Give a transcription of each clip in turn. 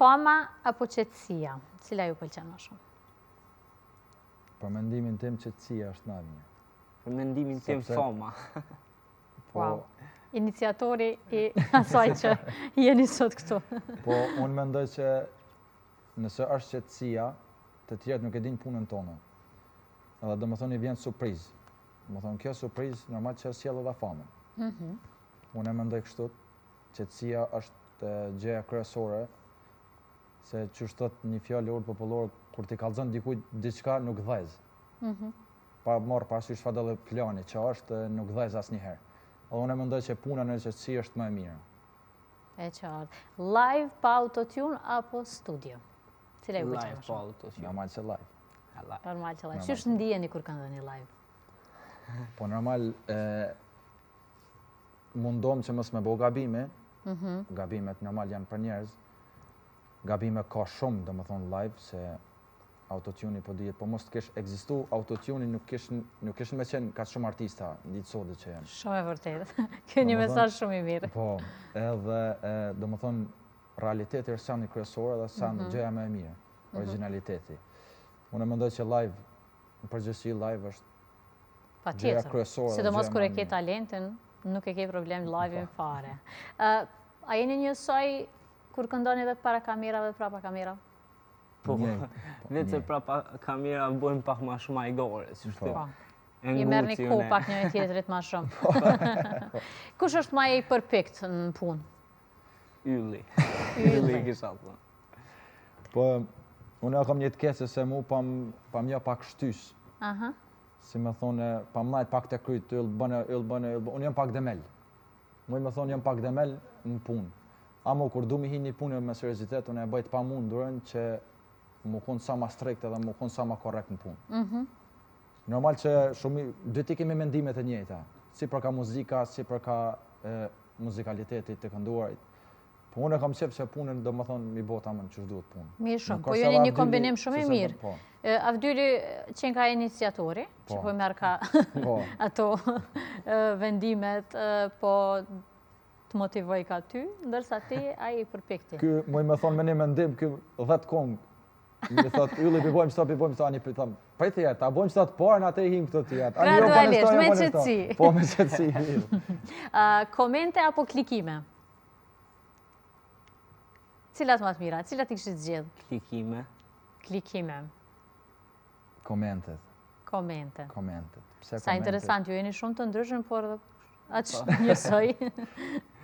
Fama apo qetësia? Cila ju pëlqen më shumë? Për mendimin tim, qetësia është më e mirë. Për mendimin tim, fama. Wow. Iniciatori i asaj që jeni sot këtu. Po, unë mendoj që nëse është qetësia, të tjerët nuk e din punën tonë. Edhe do më thonë i vjen surprizë. Do më thonë kjo surprizë normal që sjell edhe famën. Unë e mendoj kështu, qetësia është gjëja kryesore, se që thot një fjalë urtë popullore, kur ti kallëzon dikujt diçka nuk dhëz. Pa marrë parasysh çfarë do të plani që është, nuk dhëz asnjëherë. Edhe unë e mendoj që puna në qetësi është më e mirë. E qartë. Live pa autotune apo studio? Cila ju pëlqen më Live pa shumë? autotune. Normal që live. Normal që live. Ç'është ndjeni kur këndoni live? Po normal mundom që mos me bo gabime. Gabimet normal janë për njerëz. Gabime ka shumë, do më thonë live, se autotuni po dihet, po mos të kesh ekzistu, autotuni nuk kishin me qenë ka shumë artista ditë sotë që janë. Shumë e vërtetë. Kjo një mesazh shumë i mirë. Po, edhe do më thonë realiteti është sani kryesor dhe sani gjëja më e mirë, originaliteti. Unë mendoj që live, në përgjithësi live është gjëja kryesore. Sidomos kur e ke talentin, nuk e ke problem live-in fare. A jeni njësoj kur këndoni edhe para kamerave dhe prapa kamera? Po, vetë se prapa kamera bëjmë pak ma shumë ajgore. I merrni kohë pak njëri tjetrit ma shumë. Kush është ma i përpikt në punë? Ylli. Ylli kisha thonë. Po, unë e kam një të keqe se mu pam ja pak shtys. Si me thonë, pam najt pak të kryt, yll bëne, unë jam pak demel. Muj me thonë jam pak demel në punë. Amo kur du mi hi një punë me seriozitet, unë e bëjt pa mundurën që mu konë sa ma strikt edhe mu konë sa ma korrekt në punë. Normal që dy ti kemi mendimet e njëjta, si për ka muzika, si për ka muzikalitetit të kënduarit. Po unë e kam qef që punën do më thonë mi bota më në që duhet punë. Mirë shumë, po jeni një kombinim shumë i mirë. Avdyli qenë ka iniciatori, që po merë ka ato vendimet, po të motivoj ka ty, ndërsa ti a i përpikti. Ky, muj me thonë me një mendim, ky 10 kongë, mi thot, ylli, pi bojmë sot, ani pi thëmë, prej të jetë, a bojmë sot parë, në atë i him këtë të jetë. Gradualisht, me qëtësi. Po, me qëtësi. Komente apo klikime? Cilat më të mira, cilat i kështë zgjedhë? Klikime. Klikime. Komentet. Komentet. Sa interesant, ju jeni shumë të ndryshën, por atë njësoj.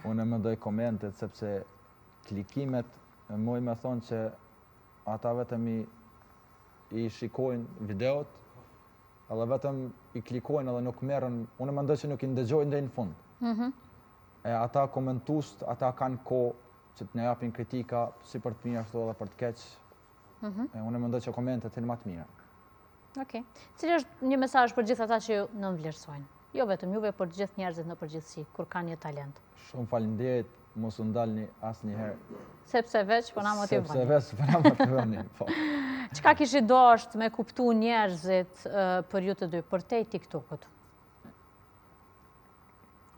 Unë e mendoj komentet, sepse klikimet, muj me thonë që ata vetëm i shikojnë videot, edhe vetëm i klikojnë edhe nuk merën, unë e mendoj që nuk i ndëgjojnë dhe në fund. E ata komentust, ata kanë ko që të ne japin kritika, si për të mirë ashtu edhe për të keq. Unë e mendoj që komentet të në matë mira. Okej. Cili është një mesazh për gjithë ata që në vlerësojnë? Jo vetëm juve, për gjithë njerëzit në përgjithësi, kur kanë një talent. Shumë faleminderit, mos u ndalni asnjëherë. Sepse veç po na motivoni. Sepse veç po na motivoni, po. Çka kishi dashur me kuptu njerëzit për ju të dy, për te TikTokut?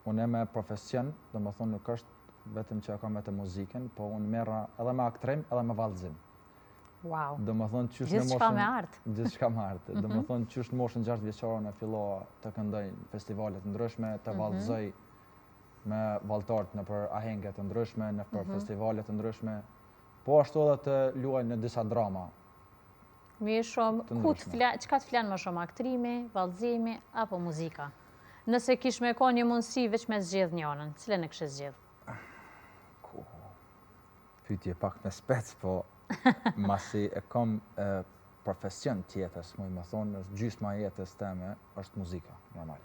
Unë me profesion, do më thonë nuk është vetëm që kam vetëm muzikën, po unë merra edhe me aktrim, edhe me vallëzim. Wow. Do më thonë qysh në moshën... Gjithçka me artë. Gjithçka me artë. Do më thonë qysh në moshën 6 vjeçare në fillova të këndoj në festivalet ndryshme, të vallëzoj me vallëtarët në për ahenget të ndryshme, në për festivalet të ndryshme, po ashtu edhe të luaj në disa drama. Mirë shumë, çka të flan më shumë, aktrimi, vallëzimi apo muzika? Nëse kish me ka një mundësi veç me zgjedh njënën, cilën e kishe zgjedh? Pyetje pak me spec, po masi e kam profesion tjetës, muj më thonë, gjysma jetës teme është muzika, normal.